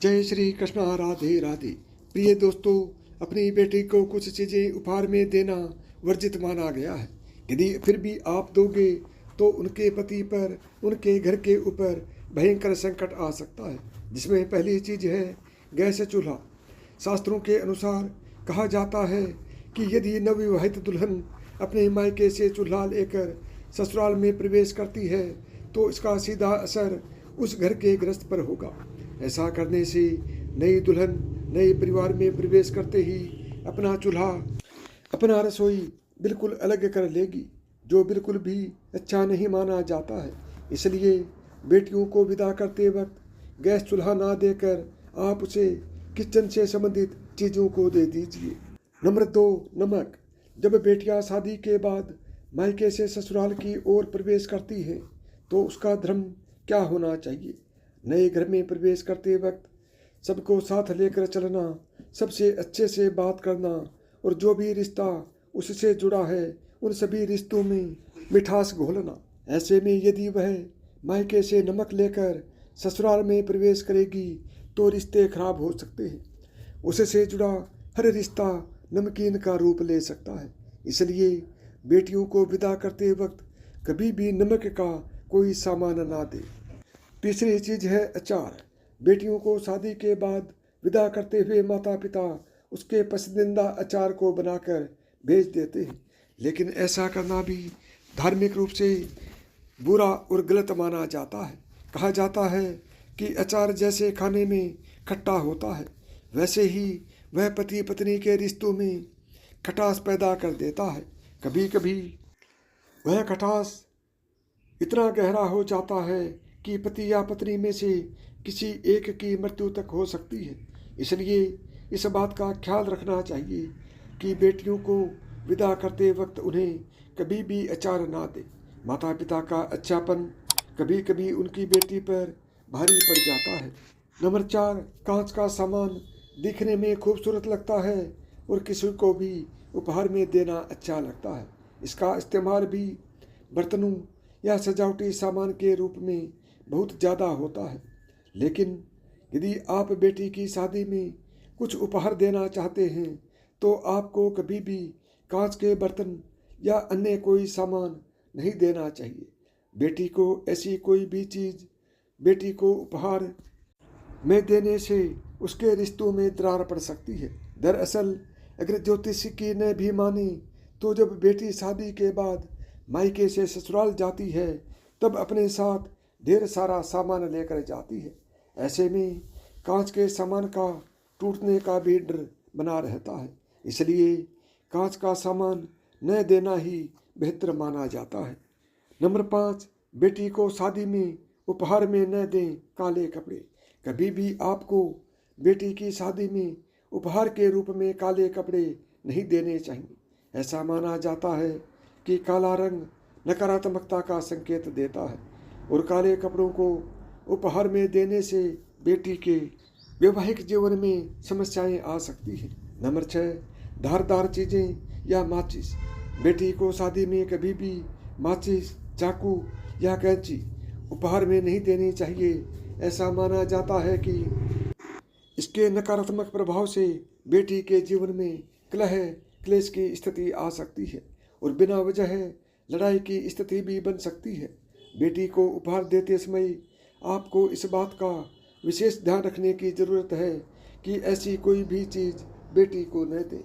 जय श्री कृष्णा। राधे राधे। प्रिय दोस्तों, अपनी बेटी को कुछ चीज़ें उपहार में देना वर्जित माना गया है। यदि फिर भी आप दोगे तो उनके पति पर, उनके घर के ऊपर भयंकर संकट आ सकता है, जिसमें पहली चीज़ है गैस चूल्हा। शास्त्रों के अनुसार कहा जाता है कि यदि नवविवाहित दुल्हन अपने मायके से चूल्हा लेकर ससुराल में प्रवेश करती है तो इसका सीधा असर उस घर के गृहस्थ पर होगा। ऐसा करने से नई दुल्हन नए परिवार में प्रवेश करते ही अपना चूल्हा, अपना रसोई बिल्कुल अलग कर लेगी, जो बिल्कुल भी अच्छा नहीं माना जाता है। इसलिए बेटियों को विदा करते वक्त गैस चूल्हा ना देकर आप उसे किचन से संबंधित चीज़ों को दे दीजिए। नंबर 2, नमक। जब बेटियां शादी के बाद मायके से ससुराल की ओर प्रवेश करती हैं तो उसका धर्म क्या होना चाहिए? नए घर में प्रवेश करते वक्त सबको साथ लेकर चलना, सबसे अच्छे से बात करना और जो भी रिश्ता उससे जुड़ा है उन सभी रिश्तों में मिठास घोलना। ऐसे में यदि वह मायके से नमक लेकर ससुराल में प्रवेश करेगी तो रिश्ते खराब हो सकते हैं। उससे जुड़ा हर रिश्ता नमकीन का रूप ले सकता है। इसलिए बेटियों को विदा करते वक्त कभी भी नमक का कोई सामान ना दे। तीसरी चीज़ है अचार। बेटियों को शादी के बाद विदा करते हुए माता पिता उसके पसंदीदा अचार को बनाकर भेज देते हैं, लेकिन ऐसा करना भी धार्मिक रूप से बुरा और गलत माना जाता है। कहा जाता है कि अचार जैसे खाने में खट्टा होता है, वैसे ही वह पति पत्नी के रिश्तों में खटास पैदा कर देता है। कभी कभी वह खटास इतना गहरा हो जाता है कि पति या पत्नी में से किसी एक की मृत्यु तक हो सकती है। इसलिए इस बात का ख्याल रखना चाहिए कि बेटियों को विदा करते वक्त उन्हें कभी भी अचार ना दे। माता पिता का अच्छापन कभी कभी उनकी बेटी पर भारी पड़ जाता है। नंबर 4, कांच का सामान दिखने में खूबसूरत लगता है और किसी को भी उपहार में देना अच्छा लगता है। इसका इस्तेमाल भी बर्तनों या सजावटी सामान के रूप में बहुत ज़्यादा होता है, लेकिन यदि आप बेटी की शादी में कुछ उपहार देना चाहते हैं तो आपको कभी भी कांच के बर्तन या अन्य कोई सामान नहीं देना चाहिए। बेटी को ऐसी कोई भी चीज़ बेटी को उपहार में देने से उसके रिश्तों में दरार पड़ सकती है। दरअसल अगर ज्योतिष की न भी माने तो जब बेटी शादी के बाद मायके से ससुराल जाती है तब अपने साथ ढेर सारा सामान लेकर जाती है। ऐसे में कांच के सामान का टूटने का भी डर बना रहता है। इसलिए कांच का सामान न देना ही बेहतर माना जाता है। नंबर 5, बेटी को शादी में उपहार में न दें काले कपड़े। कभी भी आपको बेटी की शादी में उपहार के रूप में काले कपड़े नहीं देने चाहिए। ऐसा माना जाता है कि काला रंग नकारात्मकता का संकेत देता है और काले कपड़ों को उपहार में देने से बेटी के वैवाहिक जीवन में समस्याएं आ सकती हैं। नंबर 6, धारदार चीज़ें या माचिस। बेटी को शादी में कभी भी माचिस, चाकू या कैंची उपहार में नहीं देनी चाहिए। ऐसा माना जाता है कि इसके नकारात्मक प्रभाव से बेटी के जीवन में कलह क्लेश की स्थिति आ सकती है और बिना वजह लड़ाई की स्थिति भी बन सकती है। बेटी को उपहार देते समय आपको इस बात का विशेष ध्यान रखने की ज़रूरत है कि ऐसी कोई भी चीज़ बेटी को न दें